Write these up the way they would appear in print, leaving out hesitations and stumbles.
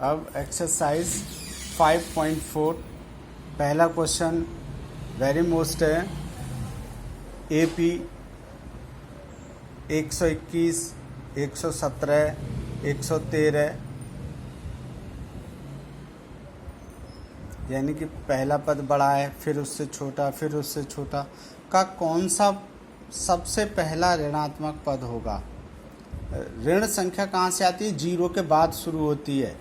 अब एक्सरसाइज 5.4 पहला question very most है। AP 121, 117, 113 यानी कि पहला पद बड़ा है, फिर उससे छोटा, फिर उससे छोटा का कौन सा सबसे पहला ऋणात्मक पद होगा। ऋण संख्या कहाँ से आती है? जीरो के बाद शुरू होती है।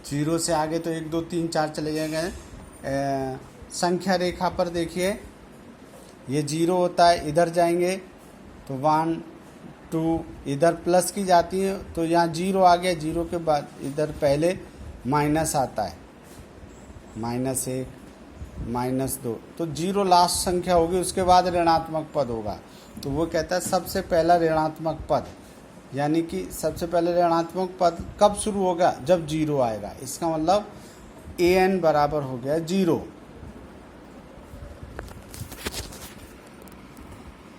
जीरो से आगे तो 1 2 3 4 चले जाएंगे। संख्या रेखा पर देखिए, ये जीरो होता है, इधर जाएंगे तो 1 2, इधर प्लस की जाती है तो यहाँ जीरो आ गया। जीरो के बाद इधर पहले माइनस आता है, -1 -2, तो जीरो लास्ट संख्या होगी, उसके बाद ऋणात्मक पद होगा। तो वो कहता है सबसे पहला ऋणात्मक पद, यानी कि सबसे पहले ऋणात्मक पद कब शुरू होगा? जब जीरो आएगा। इसका मतलब an बराबर हो गया 0।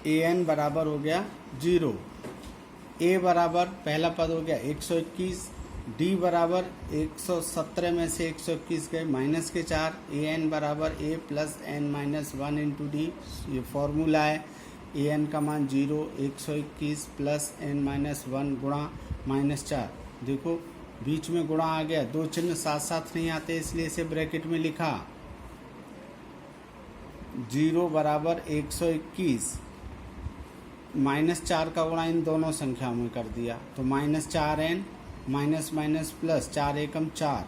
an बराबर हो गया 0। a बराबर पहला पद हो गया 121, d बराबर 117 में से 121 गए माइनस के 4, an बराबर a plus n minus 1 into D. ये फॉर्मूला है। an का मान 0, 121 प्लस n माइनस 1 गुणा -4। देखो बीच में गुणा आ गया, दो चिन्ह साथ साथ नहीं आते इसलिए इसे ब्रैकेट में लिखा। 0 बराबर 121, -4 का गुणा इन दोनों संख्याओं में कर दिया तो -4n माइनस माइनस प्लस 4 एकम 4,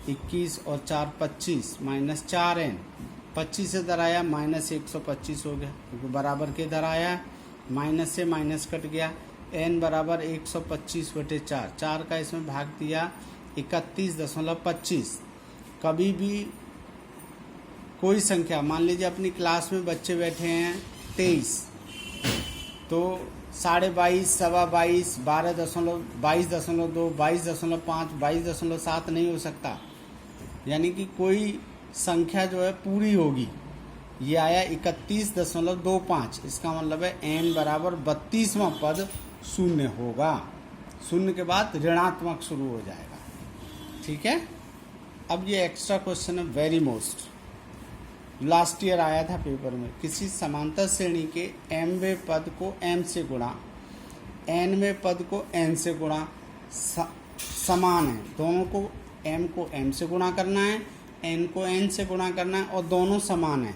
21 और 4 25 -4n, 25 से इधर आया -125 हो गया क्योंकि बराबर के इधर आया, माइनस से माइनस कट गया। n बराबर 125/4, 4 का इसमें भाग दिया 31.25। कभी भी कोई संख्या, मान लीजिए अपनी क्लास में बच्चे बैठे हैं 23, तो 22.5, 22.25, 12.22, 22.5, 22.7 नहीं हो सकता। यानी कि कोई संख्या जो है पूरी होगी। ये आया 31.25, इसका मतलब है n बराबर 32वां पद शून्य होगा। शून्य के बाद ऋणात्मक शुरू हो जाएगा। ठीक है। अब ये एक्स्ट्रा क्वेश्चन है, वेरी मोस्ट, लास्ट ईयर आया था पेपर में। किसी समांतर श्रेणी के mवें पद को m से गुणा, nवें पद को n से गुणा समान है। दोनों को m को m से गुणा करना है, n को n से गुणा करना है और दोनों समान है।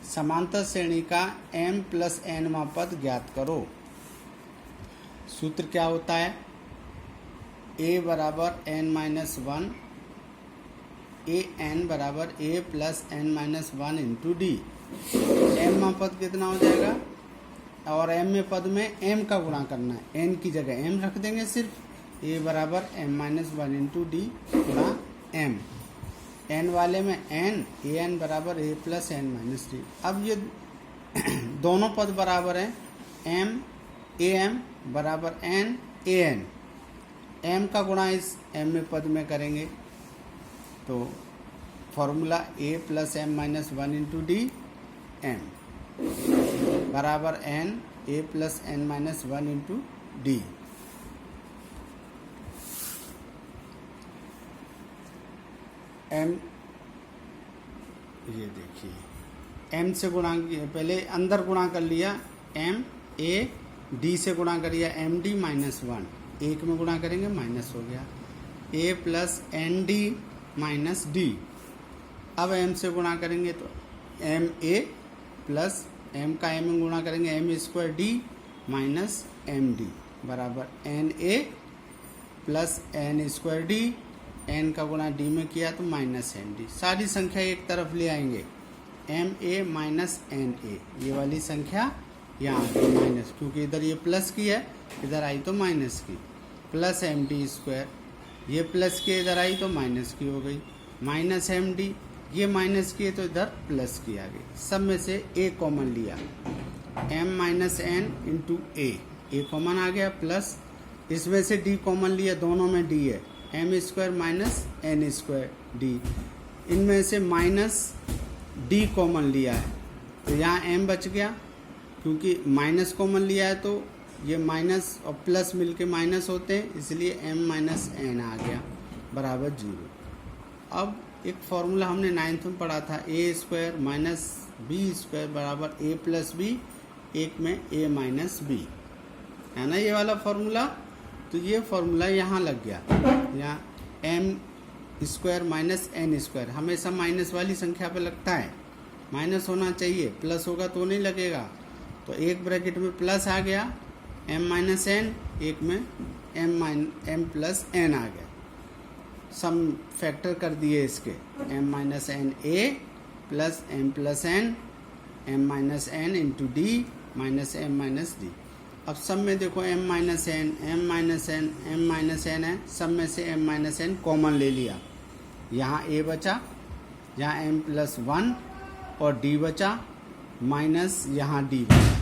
समांतर श्रेणी का m प्लस nवां पद ज्ञात करो। सूत्र क्या होता है? a बराबर n माइनस 1, an बराबर a plus n minus 1 into D. mवां पद कितना हो जाएगा? और m में पद में m का गुणा करना है, n की जगह m रख देंगे सिर्फ। a बराबर m माइनस 1 इंटू डी गुणा m। n वाले में n, an बराबर a plus n minus d. अब ये दोनों पद बराबर हैं, m am बराबर n an। m का गुणा इस m में पद में करेंगे तो formula a plus m minus 1 into D m बराबर n a plus n minus 1 into D. m, ये देखिए m से गुणा किया, पहले अंदर गुणा कर लिया, m a d से गुणा करिए m d माइनस 1, एक में गुणा करेंगे माइनस हो गया, a plus n d minus d. अब m से गुणा करेंगे तो m a प्लस m का m में गुणा करेंगे m square D minus m d बराबर n a plus n square D, n का गुणा d में किया तो माइनस n d। सारी संख्या एक तरफ ले आएंगे, m a minus n a, ये वाली संख्या यहाँ माइनस, क्योंकि इधर ये प्लस की है, इधर आई तो माइनस की, प्लस एम डी स्क्वायर, ये प्लस की इधर आई तो माइनस की हो गई, माइनस एम डी, ये माइनस की है तो इधर प्लस की आ गई। सब में से a कॉमन लिया, m minus n into a common आ गया, प्लस इसमें से d कॉमन लिया, दोनों में d है, m square minus n square D. इनमें से माइनस d कॉमन लिया है तो यहाँ m बच गया, क्योंकि माइनस कॉमन लिया है तो ये माइनस और प्लस मिलके माइनस होते हैं, इसलिए m माइनस n आ गया। बराबर 0। अब एक फॉर्मूला हमने 9th में पढ़ा था, ए स्क्वायर माइनस बी स्क्वायर बराबर ए प्लस बी, एक में ए माइनस बी, है ना ये वाला फॉर्मूला। तो ये फॉर्मूला यहाँ लग गया, यहाँ m square minus n square हमेशा माइनस वाली संख्या पे लगता है, माइनस होना चाहिए, प्लस होगा तो नहीं लगेगा। तो एक ब्रैकेट में प्लस आ गया एम माइनस एन, एक में एम प्लस एन आ गया, सम फैक्टर कर दिए इसके, m minus n a plus M plus n, m minus n into d minus m minus d. अब सब में देखो m minus n, m minus n, m minus n है, सब में से एम माइनस एन कॉमन ले लिया, यहाँ ए बचा, यहाँ एम प्लस वन और डी बचा, माइनस यहाँ डी बचा।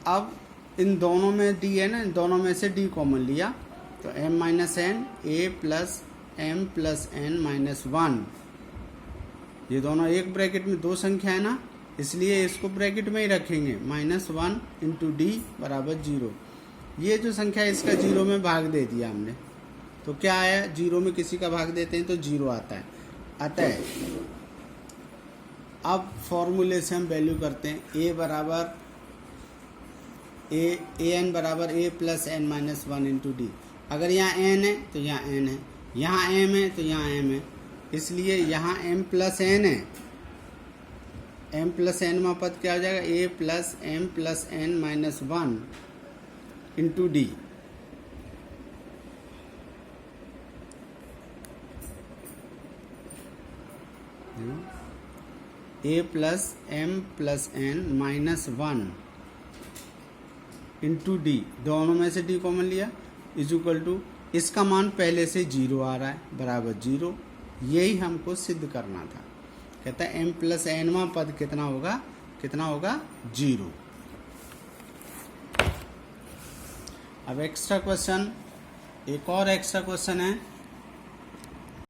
अब इन दोनों में डी है ना, इन दोनों में से डी कॉमन लिया, तो m minus n a plus M plus N minus one, ये दोनों एक ब्रैकेट में दो संख्या है ना, इसलिए इसको ब्रैकेट में ही रखेंगे, माइनस वन इंटू डी बराबर 0। ये जो संख्या है इसका 0 में भाग दे दिया हमने, तो क्या आया, 0 में किसी का भाग देते हैं तो 0 आता है। अतः अब फॉर्मूले से हम वैल्यू करते हैं, ए बराबर ए एन बराबर A plus N minus one into D. अगर यहाँ एन है तो यहाँ एन है, यहाँ एम है तो यहाँ एम है, इसलिए यहाँ एम प्लस एन है, एम प्लस एन में पद क्या हो जाएगा, A plus M plus N minus one into D. A plus M plus N minus one into D, दोनों में से डी कॉमन लिया, इज इक्वल टू, इसका मान पहले से 0 आ रहा है बराबर 0। यही हमको सिद्ध करना था। कहता है एम प्लस एनवा पद कितना होगा, 0। अब एक्स्ट्रा क्वेश्चन, एक और एक्स्ट्रा क्वेश्चन है,